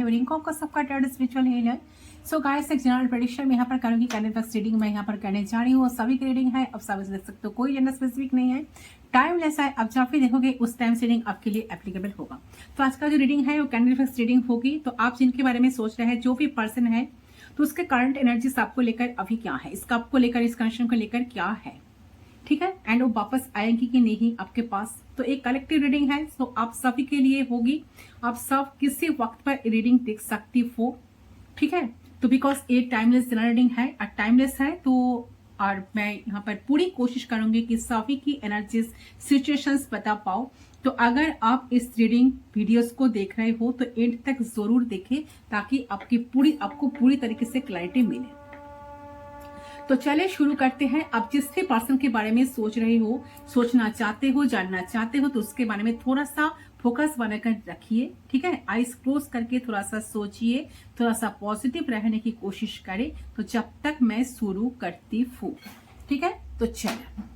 Reading को आपका सबका टैड स्पिरिचुअल हीलर। सो गाइस, एक जनरल प्रेडिक्शन मैं यहाँ पर करूंगी। कैलेंडर रीडिंग मैं यहाँ पर करने जा रही हूँ। सभी की रीडिंग है, अब सभी देख सकते हो, कोई जेंडर स्पेसिफिक नहीं है, टाइमलेस है। अब जब भी देखोगे उस टाइम से रीडिंग आपके लिए एप्लीकेबल होगा। तो आज का जो रीडिंग है वो कैलेंडर रीडिंग होगी। तो आप जिनके बारे में सोच रहे हैं, जो भी पर्सन है, तो उसके करंट एनर्जीज आपको लेकर अभी क्या है, इसका आपको लेकर, इस कनेक्शन को लेकर क्या है, ठीक है, एंड वो वापस आएंगी कि नहीं आपके पास। तो एक कलेक्टिव रीडिंग है, सो आप सभी के लिए होगी। आप सब किसी वक्त पर रीडिंग देख सकती हो, ठीक है। तो बिकॉज ये टाइमलेस जनरल रीडिंग है और टाइमलेस है, तो और मैं यहाँ पर पूरी कोशिश करूंगी कि सभी की एनर्जीज, सिचुएशंस बता पाओ। तो अगर आप इस रीडिंग वीडियोस को देख रहे हो तो एंड तक जरूर देखें, ताकि आपको पूरी तरीके से क्लैरिटी मिले। तो चले शुरू करते हैं। आप जिस भी पर्सन के बारे में सोच रहे हो, सोचना चाहते हो, जानना चाहते हो, तो उसके बारे में थोड़ा सा फोकस बनाकर रखिए, ठीक है। आईज क्लोज करके थोड़ा सा सोचिए, थोड़ा सा पॉजिटिव रहने की कोशिश करें। तो जब तक मैं शुरू करती हूँ, ठीक है। तो चलो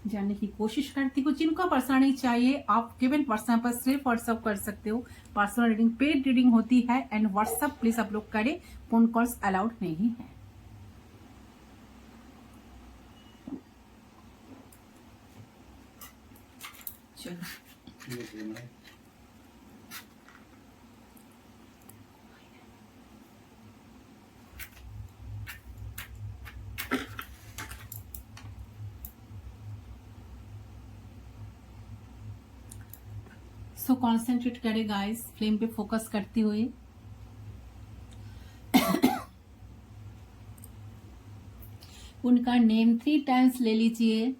जानने की कोशिश करती हूँ। जिनको पर्सनली चाहिए आप गिवन पर्सन पर सिर्फ व्हाट्सअप कर सकते हो। पर्सनल रीडिंग पेड रीडिंग होती है एंड व्हाट्सअप प्लीज आप लोग करें, फोन कॉल्स अलाउड नहीं है। चलो सो कॉन्सेंट्रेट करें गाइस, फ्लेम पे फोकस करते हुए। उनका नेम 3 टाइम्स ले लीजिए।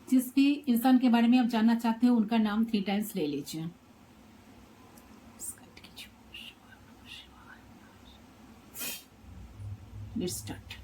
जिस भी इंसान के बारे में आप जानना चाहते हो उनका नाम 3 टाइम्स ले लीजिए। Let's start.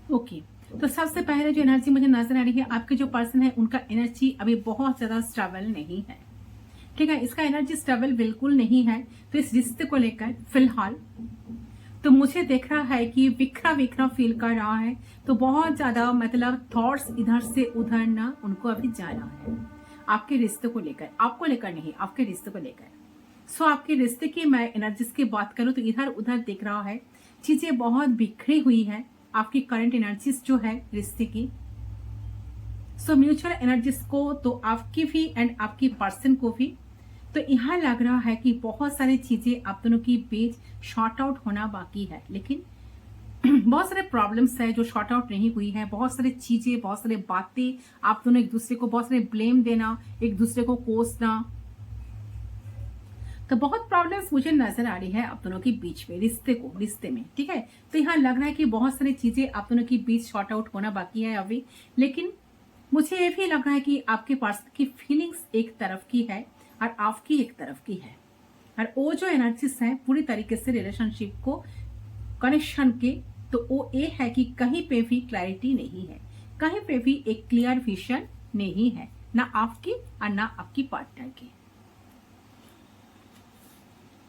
ओके, तो सबसे पहले जो एनर्जी मुझे नजर आ रही है, आपके जो पर्सन है उनका एनर्जी अभी बहुत ज्यादा स्टेबल नहीं है, ठीक है। इसका एनर्जी स्टेबल बिल्कुल नहीं है। तो इस रिश्ते को लेकर फिलहाल तो मुझे देख रहा है कि बिखरा बिखरा फील कर रहा है। तो बहुत ज्यादा मतलब थॉट्स इधर से उधर ना उनको अभी जाना है आपके रिश्ते को लेकर, आपको लेकर नहीं, आपके रिश्ते को लेकर। सो आपके रिश्ते की मैं एनर्जीज की बात करूं तो इधर उधर दिख रहा है, चीजें बहुत बिखरी हुई है आपकी करंट एनर्जीज जो है रिश्ते की। सो म्यूचुअल एनर्जीज को तो आपकी भी एंड आपकी पर्सन को भी। तो यहाँ लग रहा है कि बहुत सारी चीजें आप दोनों की बीच शॉर्ट आउट होना बाकी है, लेकिन बहुत सारे प्रॉब्लम्स है जो शॉर्ट आउट नहीं हुई है। बहुत सारी चीजें, बहुत सारी बातें, आप दोनों एक दूसरे को बहुत सारे ब्लेम देना, एक दूसरे को कोसना, तो बहुत प्रॉब्लम्स मुझे नजर आ रही है आप दोनों के बीच में, रिश्ते में, ठीक है। तो यहाँ लग रहा है कि बहुत सारी चीजें आप दोनों के बीच शॉर्ट आउट होना बाकी है अभी, लेकिन मुझे ये भी लग रहा है कि आपके पर्सन की फीलिंग्स एक तरफ की है और आपकी एक तरफ की है। और वो जो एनर्जीज है पूरी तरीके से रिलेशनशिप को कनेक्शन के, तो वो ये है कि कहीं पे भी क्लैरिटी नहीं है, कहीं पे भी एक क्लियर विजन नहीं है, ना आपकी और ना आपकी पार्टनर की,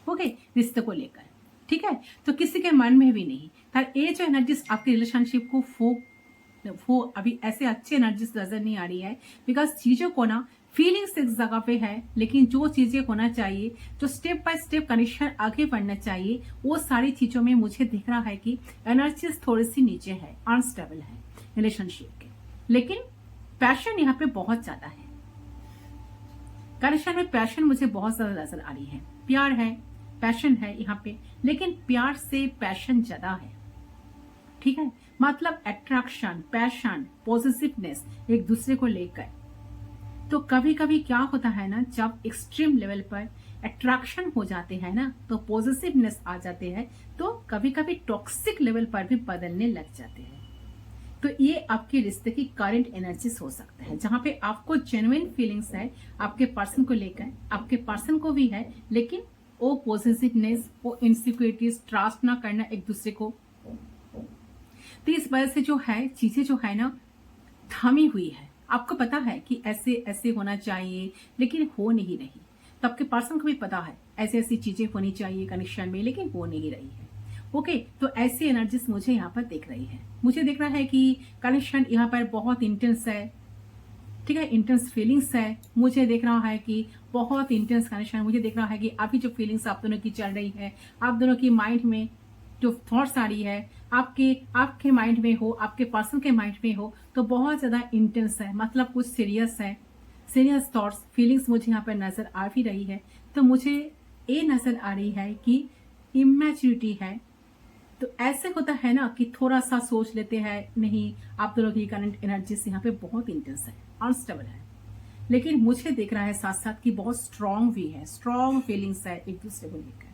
ओके, रिश्ते को लेकर, ठीक है। तो किसी के मन में भी नहीं। पर ये जो एनर्जीज आपके रिलेशनशिप को वो अभी ऐसे अच्छे एनर्जीज नजर नहीं आ रही है, बिकॉज चीजों को ना फीलिंग्स एक जगह पे है, लेकिन जो चीजें होना चाहिए, जो स्टेप बाय स्टेप कनेक्शन आगे बढ़ना चाहिए, वो सारी चीजों में मुझे दिख रहा है कि एनर्जीज थोड़ी सी नीचे है, अनस्टेबल है रिलेशनशिप के। लेकिन पैशन यहाँ पे बहुत ज्यादा है, कनेक्शन में पैशन मुझे बहुत ज्यादा नजर आ रही है। प्यार है, पैशन है यहाँ पे, लेकिन प्यार से पैशन ज्यादा है, ठीक है। मतलब अट्रैक्शन, पैशन, पॉजिटिवनेस एक दूसरे को लेकर। तो कभी कभी क्या होता है ना, जब एक्सट्रीम लेवल पर अट्रैक्शन हो जाते हैं ना, तो पॉजिटिवनेस आ जाते हैं, तो कभी कभी टॉक्सिक लेवल पर भी बदलने लग जाते हैं। तो ये आपके रिश्ते की करंट एनर्जीज हो सकता है, जहां पे आपको जेन्युइन फीलिंग्स है आपके पर्सन को लेकर, आपके पर्सन को भी है, लेकिन वो पॉजिटिवनेस, वो इनसिक्योरिटीज, ट्रस्ट ना करना एक दूसरे को, तो इस वजह से जो है चीजें जो है ना थमी हुई है। आपको पता है कि ऐसे ऐसे होना चाहिए, लेकिन हो नहीं रही। तो आपके पर्सन को भी पता है ऐसी ऐसी चीजें होनी चाहिए कनेक्शन में, लेकिन हो नहीं रही है। ओके, तो ऐसी एनर्जीज मुझे यहाँ पर दिख रही है। मुझे दिख रहा है कि कनेक्शन यहाँ पर बहुत इंटेंस है, ठीक है, इंटेंस फीलिंग्स है। मुझे देख रहा है कि बहुत इंटेंस कनेक्शन। मुझे देख रहा है कि अभी जो फीलिंग्स आप दोनों की चल रही है, आप दोनों की माइंड में जो थॉट्स आ रही है, आपके माइंड में हो, आपके पर्सन के माइंड में हो, तो बहुत ज्यादा इंटेंस है, मतलब कुछ सीरियस है। सीरियस थॉट्स, फीलिंग्स मुझे यहाँ पर नजर आ भी रही है। तो मुझे ये नजर आ रही है कि इमेच्योरिटी है। तो ऐसे होता है ना कि थोड़ा सा सोच लेते हैं, नहीं, आप दोनों की करंट एनर्जीज यहाँ पे बहुत इंटेंस है, अनस्टेबल है, लेकिन मुझे देख रहा है साथ साथ कि बहुत स्ट्रांग भी है, स्ट्रांग फीलिंग्स है एक दूसरे को लेकर,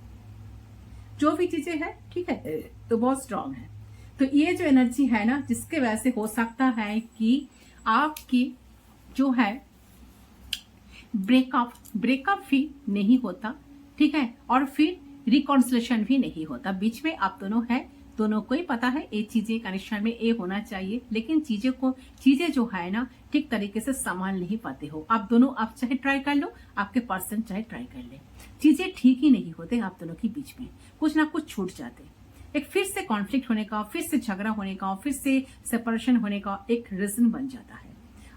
जो भी चीजें है, ठीक है, तो बहुत स्ट्रांग है। तो ये जो एनर्जी है ना, जिसके वजह से हो सकता है कि आपकी जो है ब्रेकअप भी नहीं होता, ठीक है, और फिर रिकॉन्सिलेशन भी नहीं होता। बीच में आप दोनों है, दोनों को ही पता है ये चीजें कनेक्शन में ये होना चाहिए, लेकिन चीजें जो है ना ठीक तरीके से संभाल नहीं पाते हो आप दोनों। आप चाहे ट्राई कर लो, आपके पर्सन चाहे ट्राई कर ले, चीजें ठीक ही नहीं होते आप दोनों के बीच में, कुछ ना कुछ छूट जाते। एक फिर से कॉन्फ्लिक्ट होने का, फिर से झगड़ा होने का, फिर से सेपरेशन होने का एक रीजन बन जाता है।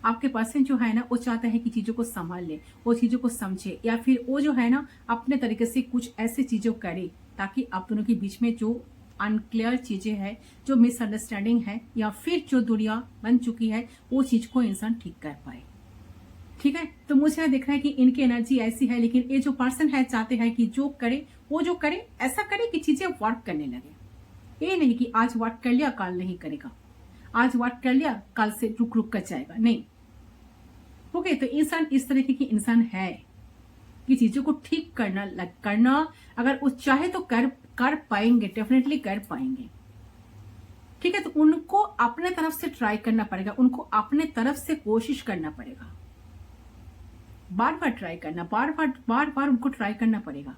आपके पर्सन जो है ना वो चाहता है कि चीजों को संभाल ले, वो चीजों को समझे, या फिर वो जो है ना अपने तरीके से कुछ ऐसी चीजों करे ताकि आप दोनों के बीच में जो अनक्लियर चीजें हैं, जो मिसअंडरस्टैंडिंग है, या फिर जो दूरियां बन चुकी है, वो चीज को इंसान ठीक कर पाए, ठीक है। तो मुझे दिख रहा है कि इनकी एनर्जी ऐसी है, लेकिन ये जो पर्सन है चाहते हैं कि जो करे वो जो करे ऐसा करे कि चीजें वर्क करने लगे। ये नहीं कि आज वर्क कर लिया कल नहीं करेगा, आज वर्क कर लिया कल से रुक रुक कर जाएगा, नहीं। ओके, तो इंसान इस तरीके की इंसान है कि चीजों को ठीक करना अगर वो चाहे तो कर पाएंगे, डेफिनेटली कर पाएंगे, ठीक है। तो उनको अपने तरफ से ट्राई करना पड़ेगा, उनको अपने तरफ से कोशिश करना पड़ेगा, बार बार ट्राई करना, बार बार उनको ट्राई करना पड़ेगा,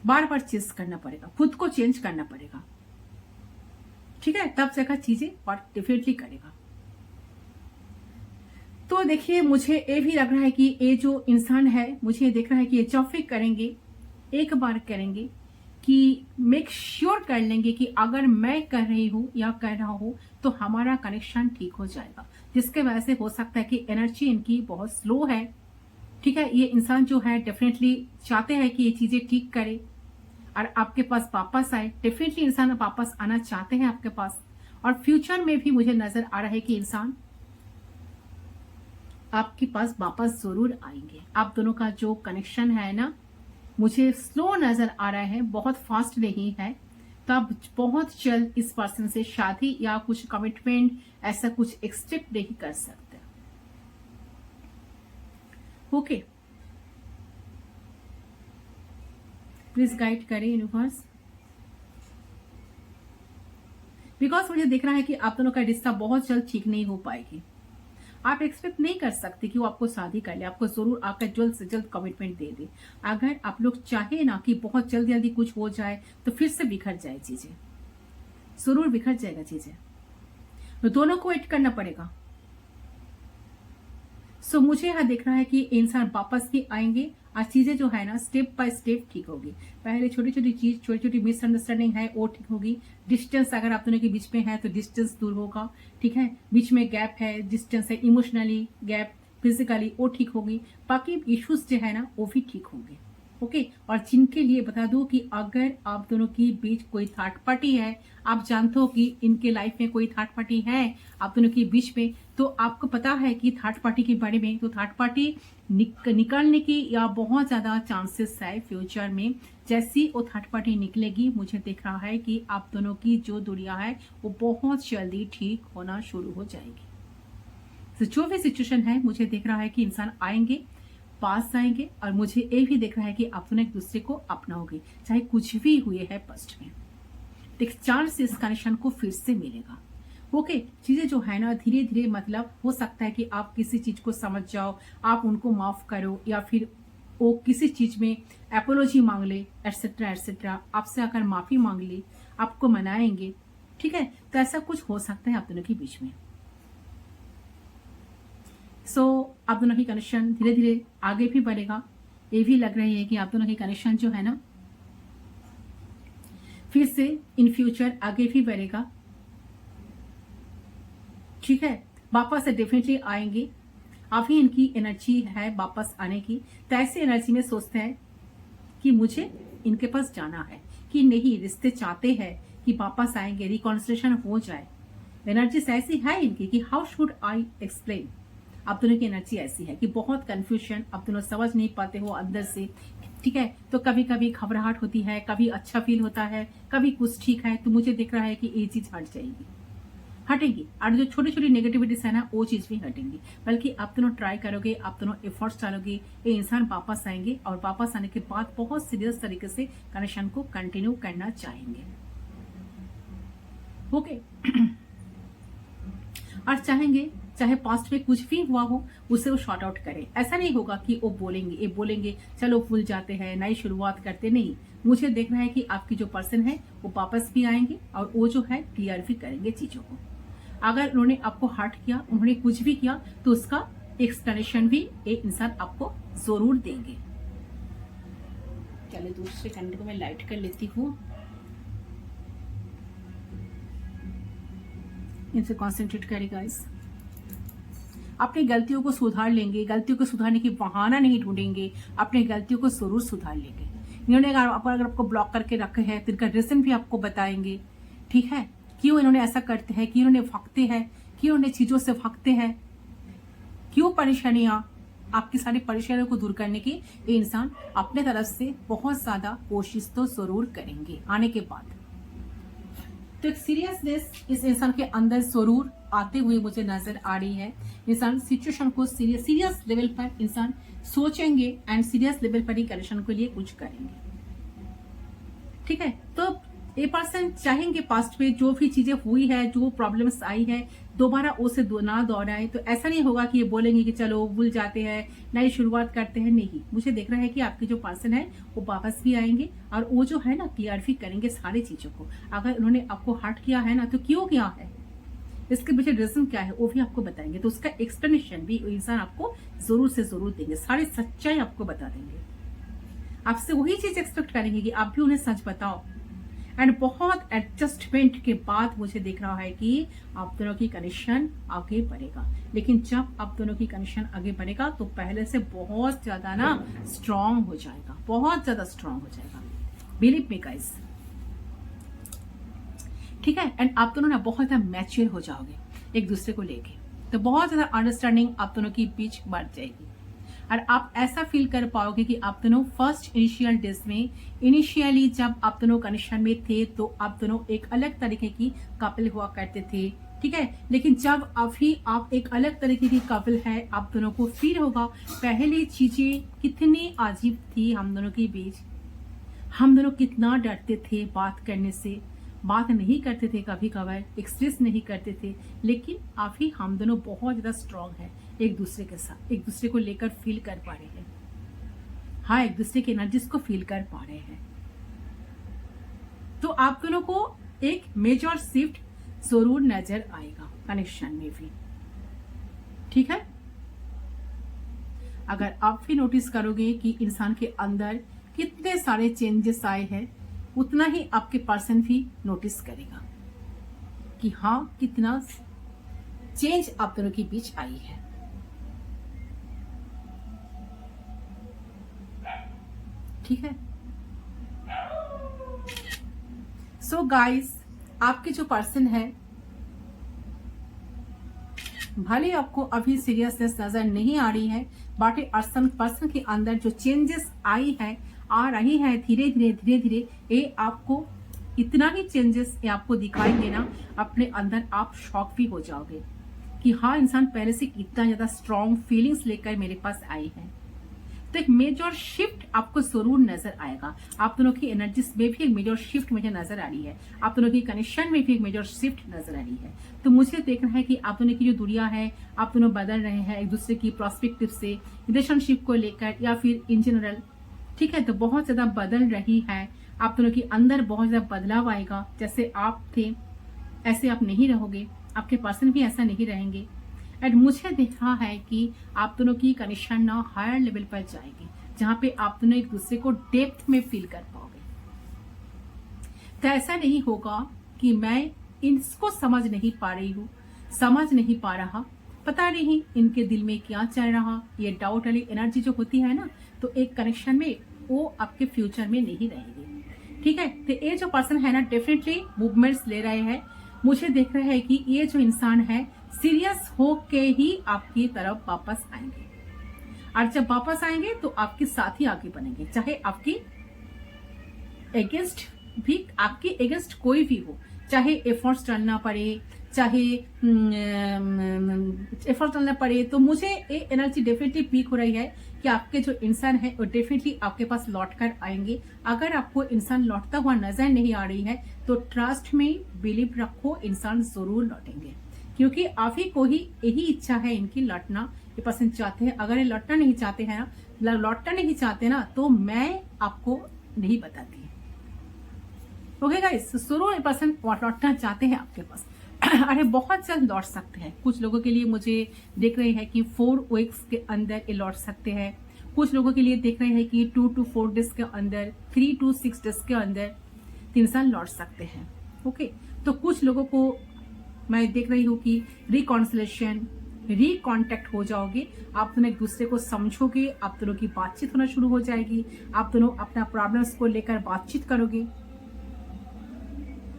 बार बार चेंज करना पड़ेगा, खुद को चेंज करना पड़ेगा, ठीक है, तब जाकर चीजें वर्क डेफिनेटली करेगा। तो देखिए, मुझे ये भी लग रहा है कि ये जो इंसान है, मुझे देख रहा है कि ये जब भी करेंगे, एक बार करेंगे कि मेक श्योर कर लेंगे कि अगर मैं कर रही हूं या कर रहा हूं तो हमारा कनेक्शन ठीक हो जाएगा, जिसके वजह से हो सकता है कि एनर्जी इनकी बहुत स्लो है, ठीक है। ये इंसान जो है डेफिनेटली चाहते हैं कि ये चीजें ठीक करे और आपके पास वापस आए, डेफिनेटली इंसान वापस आना चाहते हैं आपके पास, और फ्यूचर में भी मुझे नजर आ रहा है कि इंसान आपके पास वापस जरूर आएंगे। आप दोनों का जो कनेक्शन है ना, मुझे स्लो नजर आ रहा है, बहुत फास्ट नहीं है। तो आप बहुत जल्द इस पर्सन से शादी या कुछ कमिटमेंट, ऐसा कुछ एक्सपेक्ट नहीं कर सकते। ओके, प्लीज गाइड करें यूनिवर्स, बिकॉज मुझे दिख रहा है कि आप दोनों का रिश्ता बहुत जल्द ठीक नहीं हो पाएगी। आप एक्सपेक्ट नहीं कर सकते कि वो आपको शादी कर ले, आपको जरूर आकर जल्द से जल्द कमिटमेंट दे दे। अगर आप लोग चाहे ना कि बहुत जल्दी जल्दी कुछ हो जाए तो फिर से बिखर जाए चीजें, जरूर बिखर जाएगा चीजें, तो दोनों को वेट करना पड़ेगा। सो मुझे यहाँ दिख रहा है कि इंसान वापस ही आएंगे और चीजें जो है ना स्टेप बाय स्टेप ठीक होगी। पहले छोटी छोटी चीज, छोटी छोटी मिसअंडरस्टैंडिंग है वो ठीक होगी। डिस्टेंस अगर आप दोनों के बीच में है तो डिस्टेंस दूर होगा, ठीक है। बीच में गैप है, डिस्टेंस है, इमोशनली गैप, फिजिकली वो ठीक होगी। बाकी इश्यूज जो है ना वो भी ठीक होंगे, ओके। और जिनके लिए बता दूं कि अगर आप दोनों के बीच कोई थर्ड पार्टी है, आप जानते हो कि इनके लाइफ में कोई थर्ड पार्टी है आप दोनों के बीच में, तो आपको पता है कि थर्ड पार्टी के बारे में, तो थर्ड पार्टी निकलने की या बहुत ज्यादा चांसेस है फ्यूचर में। जैसी वो थर्ड पार्टी निकलेगी, मुझे दिख रहा है कि आप दोनों की जो दूरिया है वो बहुत जल्दी ठीक होना शुरू हो जाएगी। तो जो भी सिचुएशन है, मुझे दिख रहा है कि इंसान आएंगे, पास आएंगे और मुझे ये भी देख रहा है कि आप दोनों एक दूसरे को अपनाओगे, चाहे कुछ भी हुए है पास्ट में। एक चांस से इस कनेक्शन को फिर से मिलेगा। ओके, चीजें जो है ना धीरे धीरे, मतलब हो सकता है कि आप किसी चीज को समझ जाओ, आप उनको माफ करो, या फिर वो किसी चीज में एपोलॉजी मांग ले, एटसेट्रा एटसेट्रा, आपसे आकर माफी मांग ले, आपको मनाएंगे। ठीक है, तो ऐसा कुछ हो सकता है आप दोनों के बीच में। आप दोनों की कनेक्शन धीरे धीरे आगे भी बढ़ेगा। ये भी लग रही है कि आप दोनों की कनेक्शन जो है ना फिर से इन फ्यूचर आगे भी बढ़ेगा। ठीक है, वापस से डेफिनेटली आएंगे। अभी इनकी एनर्जी है वापस आने की, तो ऐसी एनर्जी में सोचते हैं कि मुझे इनके पास जाना है, कि नहीं रिश्ते चाहते हैं कि वापस आएंगे, रिकॉन्सिलेशन हो जाए। एनर्जी ऐसी है इनकी कि हाउ शुड आई एक्सप्लेन। आप दोनों की एनर्जी ऐसी है कि बहुत कंफ्यूजन, आप दोनों समझ नहीं पाते हो अंदर से। ठीक है, तो कभी कभी घबराहट होती है, कभी अच्छा फील होता है, कभी कुछ ठीक है। तो मुझे दिख रहा है कि ये चीज हट जाएगी, हटेगी, और जो छोटी छोटी नेगेटिविटीज है ना वो चीज भी हटेंगी। बल्कि आप दोनों ट्राई करोगे, आप दोनों एफर्ट्स डालोगे, ये इंसान वापस आएंगे और वापस आने के बाद बहुत सीरियस तरीके से कनेक्शन को कंटिन्यू करना चाहेंगे। ओके और चाहेंगे चाहे पास्ट में कुछ भी हुआ हो उसे वो शॉर्ट आउट करें। ऐसा नहीं होगा कि वो बोलेंगे चलो भूल जाते हैं, नई शुरुआत करते, नहीं। मुझे देखना है कि आपकी जो पर्सन है वो वापस भी आएंगे और वो जो है क्लियर भी करेंगे चीजों को। अगर उन्होंने आपको हर्ट किया, उन्होंने कुछ भी किया, तो उसका एक्सप्लेनेशन भी एक इंसान आपको जरूर देंगे। चलिए दूसरे कैंडल को मैं लाइट कर लेती हूँ, इनसे कॉन्सेंट्रेट करें गाइस। अपनी गलतियों को सुधार लेंगे, गलतियों को सुधारने की बहाना नहीं ढूंढेंगे, अपनी गलतियों को जरूर सुधार लेंगे। इन्होंने अगर आपको ब्लॉक करके रखे हैं तो इनका रीजन भी आपको बताएंगे। ठीक है, क्यों इन्होंने ऐसा करते हैं, क्यों इन्होंने भागते हैं, क्यों इन्होंने चीजों से भागते हैं, क्यों परेशानियां, आपकी सारी परेशानियों को दूर करने की ये इंसान अपने तरफ से बहुत ज्यादा कोशिश तो जरूर करेंगे आने के बाद। तो एक सीरियसनेस इस इंसान के अंदर जरूर आते हुए मुझे नजर आ रही है। इंसान सिचुएशन को सीरियस लेवल पर इंसान सोचेंगे एंड सीरियस लेवल पर ही कनेक्शन के लिए कुछ करेंगे। ठीक है, तो ये पर्सन चाहेंगे पास्ट में जो भी चीजें हुई है, जो प्रॉब्लम्स आई है, दोबारा उसे ना दोहराए। तो ऐसा नहीं होगा कि ये बोलेंगे कि चलो भूल जाते हैं, नई शुरुआत करते हैं, नहीं। मुझे देख रहा है कि आपके जो पर्सन है वो वापस भी आएंगे और वो जो है ना क्लियर भी करेंगे सारी चीजों को। अगर उन्होंने आपको हर्ट किया है ना तो क्यों किया है, इसके पीछे रीजन क्या है वो भी आपको बताएंगे। तो उसका एक्सप्लेनेशन भी इंसान आपको जरूर से जरूर देंगे, सारी सच्चाई आपको बता देंगे। आपसे वही चीज एक्सपेक्ट करेंगे कि आप भी उन्हें सच बताओ। एंड बहुत एडजस्टमेंट के बाद मुझे दिख रहा है कि आप दोनों की कनेक्शन आगे बढ़ेगा। लेकिन जब आप दोनों की कनेक्शन आगे बढ़ेगा तो पहले से बहुत ज्यादा ना स्ट्रांग हो जाएगा, बहुत ज्यादा स्ट्रांग हो जाएगा, बिलीव मी गाइस। ठीक है, एंड आप दोनों ना बहुत ज्यादा मैच्योर हो जाओगे एक दूसरे को लेके, तो बहुत ज्यादा अंडरस्टैंडिंग आप दोनों की बीच बढ़ जाएगी। और आप ऐसा फील कर पाओगे कि आप दोनों फर्स्ट इनिशियल डेज में, इनिशियली जब आप दोनों कनेक्शन में थे तो आप दोनों एक अलग तरीके की कपल हुआ करते थे। ठीक है, लेकिन जब अभी आप एक अलग तरीके की कपल है, आप दोनों को फील होगा पहले चीजें कितनी अजीब थी हम दोनों के बीच, हम दोनों कितना डरते थे बात करने से, बात नहीं करते थे, कभी कभार एक्सप्रेस नहीं करते थे। लेकिन अभी हम दोनों बहुत ज्यादा स्ट्रांग है एक दूसरे के साथ, एक दूसरे को लेकर फील कर पा रहे हैं। हाँ, एक दूसरे की एनर्जीज को फील कर पा रहे हैं। तो आप दोनों को एक मेजर शिफ्ट जरूर नजर आएगा कनेक्शन में भी। ठीक है, अगर आप भी नोटिस करोगे कि इंसान के अंदर कितने सारे चेंजेस आए हैं, उतना ही आपके पर्सन भी नोटिस करेगा कि हाँ कितना चेंज आप दोनों के बीच आई है। ठीक है, सो गाइस, आपके जो पर्सन है भले आपको अभी सीरियसनेस नजर नहीं आ रही है, बट पर्सन के अंदर जो चेंजेस आई है, आ रही है धीरे धीरे, ये आपको इतना ही चेंजेस ये आपको दिखाएंगे ना, अपने अंदर आप शॉक भी हो जाओगे कि हाँ इंसान पहले से कितना ज्यादा स्ट्रॉन्ग फीलिंग्स लेकर मेरे पास आई है। तो एक मेजर शिफ्ट आपको जरूर नजर आएगा। आप दोनों की एनर्जीज में भी एक मेजर शिफ्ट मुझे नजर आ रही है, आप दोनों की कनेक्शन में भी एक मेजर शिफ्ट नजर आ रही है। तो मुझे देखना है कि आप दोनों की जो दुनिया है, आप दोनों बदल रहे हैं एक दूसरे की प्रोस्पेक्टिव से, रिलेशनशिप को लेकर या फिर इन जनरल, ठीक है। तो बहुत ज्यादा बदल रही है, आप दोनों के अंदर बहुत ज्यादा बदलाव आएगा। जैसे आप थे ऐसे आप नहीं रहोगे, आपके पर्सन भी ऐसा नहीं रहेंगे। एंड मुझे देखा है कि आप दोनों की कनेक्शन ना हायर लेवल पर जाएगी, जहां पे आप दोनों एक दूसरे को डेप्थ में फील कर पाओगे। तो ऐसा नहीं होगा कि मैं इसको समझ नहीं पा रही हूँ, समझ नहीं पा रहा, पता नहीं इनके दिल में क्या चल रहा। ये डाउट वाली एनर्जी जो होती है ना, तो एक कनेक्शन में वो आपके फ्यूचर में नहीं रहेगी, ठीक है। तो ये जो पर्सन है ना, डेफिनेटली मूवमेंट्स ले रहे हैं। मुझे देख रहे हैं कि ये जो इंसान है सीरियस होके ही आपकी तरफ वापस आएंगे, और जब वापस आएंगे तो आपके साथ ही आगे बनेंगे, चाहे आपकी एगेंस्ट भी, आपकी एगेंस्ट कोई भी हो, चाहे एफर्ट्स डालना पड़े, चाहे एफर्ट डालना पड़े। तो मुझे ये एनर्जी डेफिनेटली पीक हो रही है कि आपके जो इंसान है वो डेफिनेटली आपके पास लौट कर आएंगे। अगर आपको इंसान लौटता हुआ नजर नहीं आ रही है तो ट्रस्ट में बिलीव रखो, इंसान जरूर लौटेंगे, क्योंकि आप ही को ही यही इच्छा है इनकी लौटना। ये पर्सन चाहते हैं, अगर ये लौटना नहीं चाहते हैं ना, लौटना नहीं चाहते ना, तो मैं आपको नहीं बताती। ओके गाइस, जरूर ये पर्सन लौटना चाहते हैं आपके पास। अरे बहुत जल्द लौट सकते हैं। कुछ लोगों के लिए मुझे देख रहे हैं कि 4 वीक्स के अंदर ये लौट सकते हैं। कुछ लोगों के लिए देख रहे हैं कि 2 to 4 डेज के अंदर, 3 to 6 डेज के अंदर इंसान लौट सकते हैं। ओके, तो कुछ लोगों को मैं देख रही हूँ कि रिकॉन्सिलेशन, रिकॉन्टेक्ट हो जाओगे, आप दोनों एक दूसरे को समझोगे, आप दोनों की बातचीत होना शुरू हो जाएगी, आप दोनों अपना प्रॉब्लम्स को लेकर बातचीत करोगे,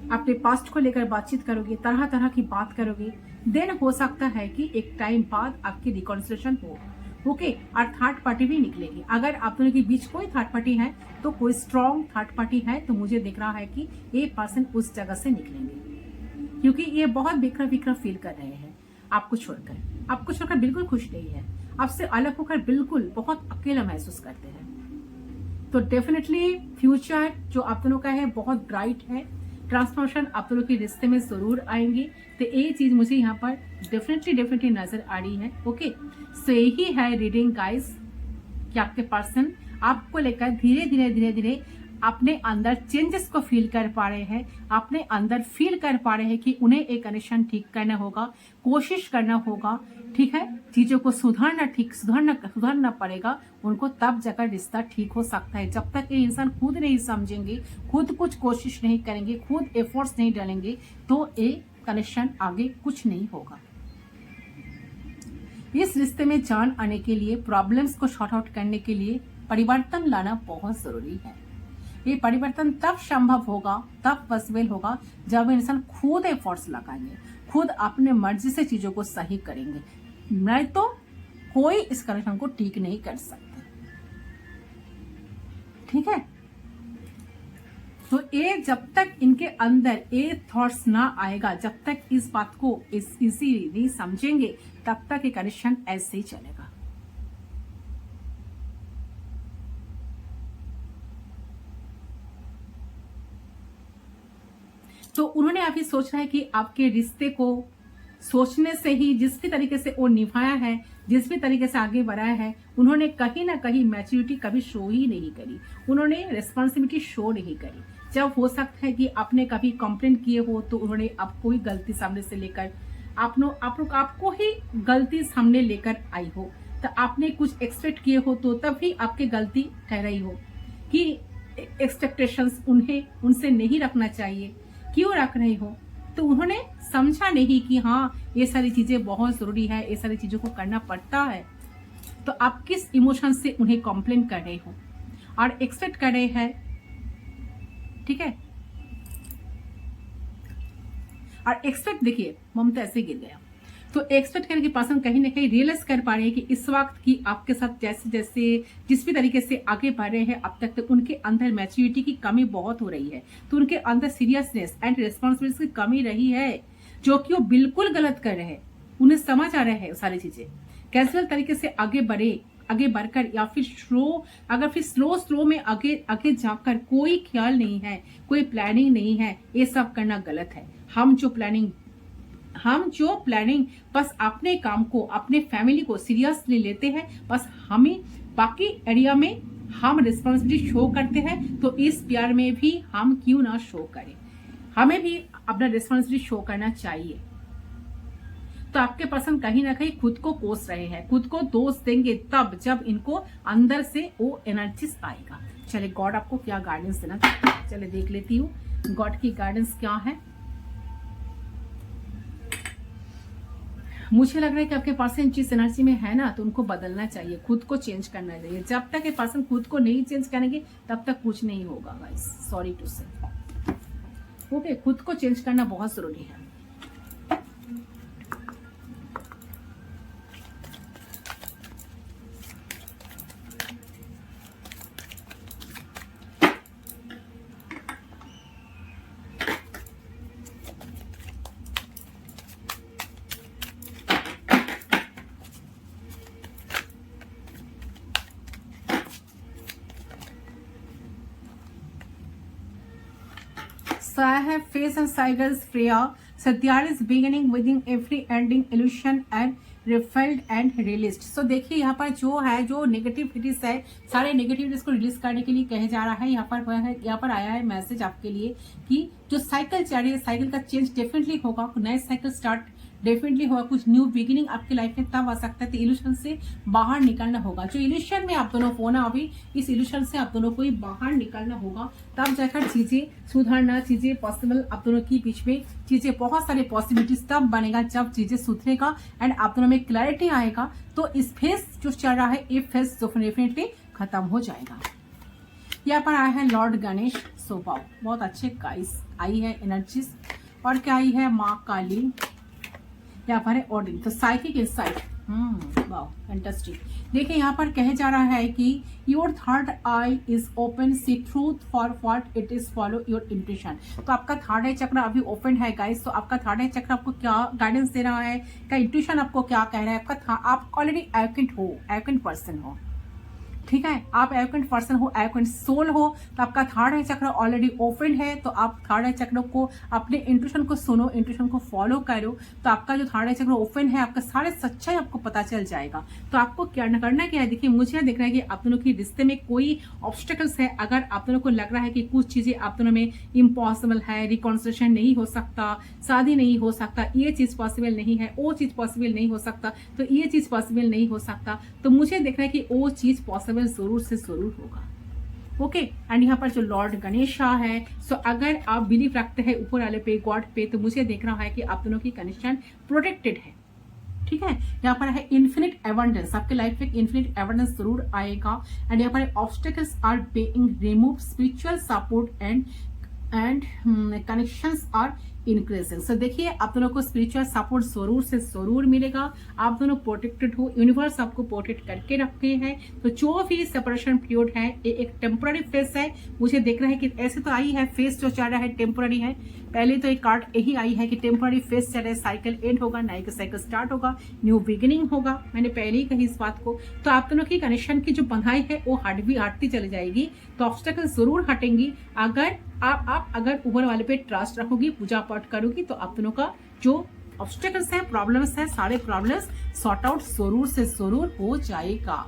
अपने पास्ट को लेकर बातचीत करोगे, तरह तरह की बात करोगे। देन हो सकता है कि एक टाइम बाद आपकी रिकॉन्सिलेशन हो। ओके, और थर्ड पार्टी भी निकलेगी। अगर आप दोनों के बीच कोई थर्ड पार्टी है, तो कोई स्ट्रॉन्ग थर्ड पार्टी है, तो मुझे दिख रहा है कि ये पर्सन उस जगह से निकलेंगे, क्योंकि ये बहुत बिखरा बिखरा फील कर रहे हैं आपको छोड़कर बिल्कुल खुश नहीं है, आपसे अलग होकर बिल्कुल बहुत अकेला महसूस करते हैं। तो डेफिनेटली फ्यूचर जो आप दोनों का है बहुत ब्राइट है, ट्रांसफॉर्मेशन आप दोनों के रिश्ते में जरूर आएंगे। तो ये चीज मुझे यहाँ पर डेफिनेटली नजर आ रही है। ओके, सो यही है रीडिंग गाइस, कि आपके पर्सन आपको लेकर धीरे धीरे अपने अंदर चेंजेस को फील कर पा रहे हैं, अपने अंदर फील कर पा रहे हैं कि उन्हें एक कनेक्शन ठीक करना होगा, कोशिश करना होगा, ठीक है, चीजों को सुधारना पड़ेगा उनको, तब जाकर रिश्ता ठीक हो सकता है। जब तक ये इंसान खुद नहीं समझेंगे, खुद कुछ कोशिश नहीं करेंगे, खुद एफर्ट्स नहीं डालेंगे, तो ये कनेक्शन आगे कुछ नहीं होगा। इस रिश्ते में जान आने के लिए, प्रॉब्लम्स को शॉर्ट आउट करने के लिए परिवर्तन लाना बहुत जरूरी है। ये परिवर्तन तब संभव होगा, तब पॉसिबल होगा, जब इंसान खुद एफर्ट्स लगाएंगे, खुद अपने मर्जी से चीजों को सही करेंगे, नहीं तो कोई इस कनेक्शन को ठीक नहीं कर सकता, ठीक है। तो ये जब तक इनके अंदर ये थॉट्स ना आएगा, जब तक इस बात को इजीली नहीं समझेंगे, तब तक ये कनेक्शन ऐसे ही चलेगा। तो उन्होंने अभी सोच रहा है कि आपके रिश्ते को सोचने से ही, जिस भी तरीके से वो निभाया है, जिस भी तरीके से आगे बढ़ाया है, उन्होंने कहीं ना कहीं मैच्योरिटी कभी शो ही नहीं करी, उन्होंने रिस्पॉन्सिबिलिटी शो नहीं करी। जब हो सकता है कि आपने कभी कंप्लेन किए हो, तो उन्होंने आपको ही गलती सामने से लेकर आपको ही गलती सामने लेकर आई हो, तो आपने कुछ एक्सपेक्ट किए हो, तो तब भी आपकी गलती ठहराई हो कि एक्सपेक्टेशंस उनसे नहीं रखना चाहिए, क्यों रख रहे हो। तो उन्होंने समझा नहीं कि हाँ, ये सारी चीजें बहुत जरूरी है, ये सारी चीजों को करना पड़ता है। तो आप किस इमोशन से उन्हें कंप्लेन कर रहे हो और एक्सपेक्ट कर रहे हैं, ठीक है। और एक्सपेक्ट देखिए, ममता ऐसे गिर गया, तो एक्सपेक्ट करने के पर्सन कहीं ना कहीं रियलाइज कर पा रहे हैं कि इस वक्त की आपके साथ जैसे जैसे जिस भी तरीके से आगे बढ़ रहे हैं अब तक, तो उनके अंदर मैच्योरिटी की कमी बहुत हो रही है, तो उनके अंदर सीरियसनेस एंड रिस्पॉन्सिबिलिटी की कमी रही है, जो कि वो बिल्कुल गलत कर रहे हैं। उन्हें समझ आ रहा है सारी चीजें, कैजुअल तरीके से आगे बढ़े, आगे बढ़कर या फिर स्लो में आगे जाकर कोई ख्याल नहीं है, कोई प्लानिंग नहीं है, ये सब करना गलत है। हम जो प्लानिंग बस अपने काम को, अपने फैमिली को सीरियसली लेते हैं, बस हमें बाकी एरिया में हम रिस्पॉन्सिबिलिटी शो करते हैं, तो इस प्यार में भी हम क्यों ना शो करें, हमें भी अपना रिस्पॉन्सिबिलिटी शो करना चाहिए। तो आपके पर्सन कहीं ना कहीं खुद को कोस रहे हैं, खुद को दोष देंगे तब जब इनको अंदर से वो एनर्जी आएगा। चले गॉड आपको क्या गाइडेंस देना चाहते हैं, चले देख लेती हूँ गॉड की गाइडेंस क्या है। मुझे लग रहा है कि आपके पर्सन जिस एनर्जी में है ना, तो उनको बदलना चाहिए, खुद को चेंज करना चाहिए। जब तक ये पर्सन खुद को नहीं चेंज करेंगे तब तक कुछ नहीं होगा गाइस, सॉरी टू से। ओके, खुद को चेंज करना बहुत जरूरी है। So I have face and cycles Freya. So there is beginning within every ending illusion and refilled and released. So देखिए यहाँ पर जो नेगेटिविटीज है, सारे नेगेटिविटीज को रिलीज करने के लिए कहे जा रहा है। यहाँ पर आया है मैसेज आपके लिए कि जो साइकिल चल रही है, साइकिल का चेंज डेफिनेटली होगा, नया साइकिल स्टार्ट डेफिनेटली होगा, कुछ न्यू बिगिनिंग आपकी लाइफ में तब आ सकता है। तो इल्यूशन से बाहर निकलना होगा, जो इल्यूशन में आप दोनों हो ना, अभी इस इल्यूशन से आप दोनों को ही बाहर निकलना होगा, तब जाकर चीजें सुधरना, चीजें पॉसिबल आप दोनों के बीच में, चीजें बहुत सारे पॉसिबिलिटीज तब बनेगा जब चीजें सुधरेगा एंड आप दोनों में क्लैरिटी आएगा। तो इस फेस जो चल रहा है, ये फेस डेफिनेटली खत्म हो जाएगा। यहाँ पर आया है लॉर्ड गणेश। सो बहुत अच्छे गाइस आई है एनर्जीज। और क्या आई है, माँ काली। यहाँ पर है ऑर्डिंग, तो साइकिक इनसाइट। Wow fantastic. देखिए यहाँ पर कहे जा रहा है कि your third eye is open, see truth for what it is, follow your intuition. तो आपका थर्ड आई चक्र अभी ओपन है गाइस। तो आपका थर्ड आई चक्र आपको क्या गाइडेंस दे रहा है, क्या इंट्यूशन आपको क्या कह रहा है। आप ऑलरेडी एवकेंट पर्सन हो, ठीक है, आप एवकेंट पर्सन हो, एवकेंट सोल हो। तो आपका थर्ड आई चक्र ऑलरेडी ओपन है, तो आप थर्ड आई चक्र को, अपने इंट्यूशन को सुनो, इंट्यूशन को फॉलो करो। तो आपका जो थर्ड आई चक्र ओपन है, आपका सारे सच्चाई आपको पता चल जाएगा। तो आपको क्या करना क्या है, देखिए मुझे दिख रहा है कि आप दोनों के रिश्ते में कोई ऑब्स्टेकल्स है। अगर आप दोनों को लग रहा है कि कुछ चीजें आप दोनों में इम्पॉसिबल है, रिकॉन्सिलिएशन नहीं हो सकता, शादी नहीं हो सकता, ये चीज पॉसिबल नहीं है, वो चीज पॉसिबल नहीं हो सकता, तो ये चीज पॉसिबल नहीं हो सकता, तो मुझे दिख रहा है कि वो चीज पॉसिबल जरूर से जरूर होगा। ओके, एंड यहाँ पर जो लॉर्ड गणेश है, सो अगर आप बिलीव रखते हैं ऊपर वाले पे, गॉड पे, तो मुझे देख रहा है कि आप दोनों की कनेक्शन प्रोटेक्टेड है, ठीक है। यहाँ पर है इन्फिनिट एबंडेंस, आपके लाइफ में इन्फिनिट एबंडेंस जरूर आएगा। एंड यहाँ पर obstacles are being removed, spiritual support and connections are increasing. So देखिए आप दोनों को स्पिरिचुअल सपोर्ट जरूर से जरूर मिलेगा। आप दोनों प्रोटेक्टेड हो, यूनिवर्स आपको प्रोटेक्ट करके रखे हैं। तो जो भी सेपरेशन पीरियड है, ये एक टेम्पररी फेस है। मुझे देख रहा है कि ऐसे तो आई है फेस जो चल रहा है टेम्पररी है। पहले तो एक कार्ड यही आई है कि टेम्पररी फेस चल रहा है, साइकिल एंड होगा, नया का साइकिल स्टार्ट होगा, न्यू बिगिनिंग होगा। मैंने पहले ही कही इस बात को। तो आप दोनों की कनेक्शन की जो बंधाई है वो हटती चली जाएगी। तो ऑब्स्टेकल जरूर हटेंगी अगर आप अगर ऊपर वाले पे ट्रस्ट रखोगी, पूजा पाठ करोगी, तो आप दोनों का जो ऑब्स्टेकल्स है, प्रॉब्लम्स है, सारे प्रॉब्लम्स सॉर्ट आउट जरूर से जरूर हो जाएगा।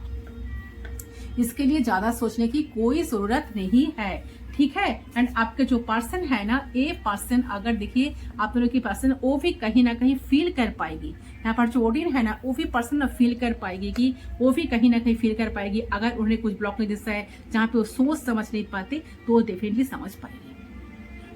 इसके लिए ज्यादा सोचने की कोई जरूरत नहीं है, ठीक है। एंड आपके जो पर्सन है ना, ये पर्सन अगर देखिए आप दोनों की पर्सन, वो भी कहीं ना कहीं फील कर पाएगी। यहाँ पर जो ओडिन है ना, वो भी पर्सन फील कर पाएगी, कि वो भी कहीं ना कहीं फील कर पाएगी। अगर उन्हें कुछ ब्लॉकेजेस है जहाँ पे वो सोच समझ नहीं पाते, तो वो डेफिनेटली समझ पाएगी,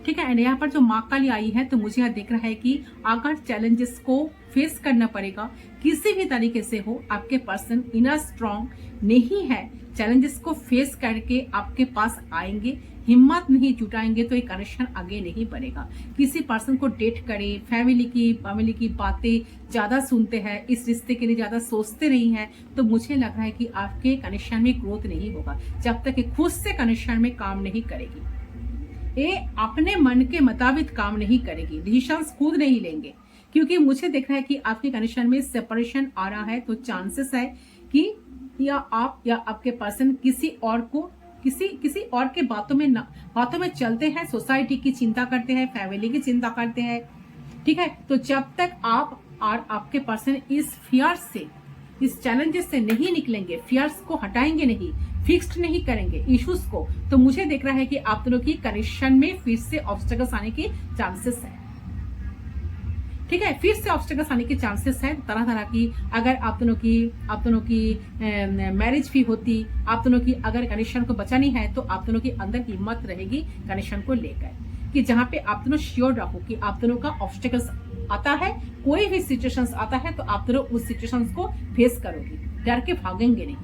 ठीक है। एंड यहाँ पर जो माँ काली आई है, तो मुझे यहाँ देख रहा है कि अगर चैलेंजेस को फेस करना पड़ेगा किसी भी तरीके से हो, आपके पर्सन इनर स्ट्रॉन्ग नहीं है, चैलेंजेस को फेस करके आपके पास आएंगे, हिम्मत नहीं जुटाएंगे, तो ये कनेक्शन आगे नहीं बढ़ेगा। किसी पर्सन को डेट करे, फैमिली की बातें ज्यादा सुनते हैं, इस रिश्ते के लिए ज्यादा सोचते नहीं है, तो मुझे लग रहा है कि आपके कनेक्शन में ग्रोथ नहीं होगा जब तक खुद से कनेक्शन में काम नहीं करेगी। ये अपने मन के मुताबिक काम नहीं करेगी, डिसीजंस खुद नहीं लेंगे, क्योंकि मुझे देख रहा है कि आपके कनेक्शन में सेपरेशन आ रहा है। तो चांसेस है कि या आप या आपके पर्सन किसी और और के बातों में चलते हैं, सोसाइटी की चिंता करते हैं, फैमिली की चिंता करते हैं, ठीक है। तो जब तक आप और आपके पर्सन इस फियर से, इस चैलेंजेस से नहीं निकलेंगे, फियर्स को हटाएंगे नहीं, फिक्स्ड नहीं करेंगे इश्यूज को, तो मुझे देख रहा है कि आप दोनों की कनेक्शन में फिर से ऑब्स्टेकल्स आने के चांसेस है, ठीक है। फिर से ऑब्स्टेकल्स आने के चांसेस है तरह तरह की। अगर आप दोनों की मैरिज भी होती, आप दोनों की अगर कनेक्शन को बचानी है, तो आप दोनों के अंदर हिम्मत रहेगी कनेक्शन को लेकर, कि जहां पे आप दोनों श्योर रहो कि आप दोनों का ऑब्स्टेकल्स आता है, कोई भी सिचुएशंस आता है, तो आप दोनों उस सिचुएशंस को फेस करोगे, डर के भागेंगे नहीं।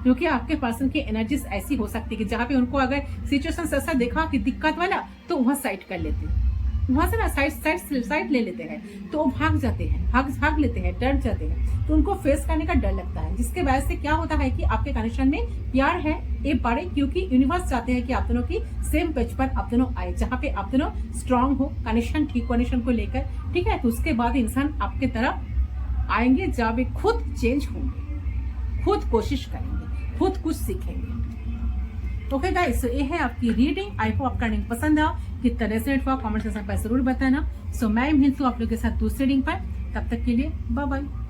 क्योंकि आपके पर्सन की एनर्जीज ऐसी हो सकती है कि जहां पे उनको अगर सिचुएशंस ऐसा देखा कि दिक्कत वाला, तो वहां साइड कर लेते हैं, वहां से ना साइड ले लेते हैं, तो वो भाग जाते हैं, भाग लेते हैं, डर जाते हैं, तो उनको फेस करने का डर लगता है। जिसके वजह से क्या होता है कि आपके कनेक्शन में प्यार है ये बढ़े, क्योंकि यूनिवर्स चाहते हैं कि आप दोनों की सेम पेज पर आप दोनों आए, जहाँ पे आप दोनों स्ट्रांग हो, कनेक्शन ठीक, कनेक्शन को लेकर, ठीक है। तो उसके बाद इंसान आपके तरफ आएंगे जब वे खुद चेंज होंगे, खुद कोशिश करेंगे, खुद कुछ सीखेंगे। ओके गाइस, सो ये है आपकी रीडिंग। आई होप आपका रीडिंग पसंद आया, कितना रेजोनेट हुआ कमेंट सेक्शन पर जरूर बताना। सो मैं मिलती हूँ आप लोगों के साथ दूसरी रीडिंग पर, तब तक के लिए बाय बाय।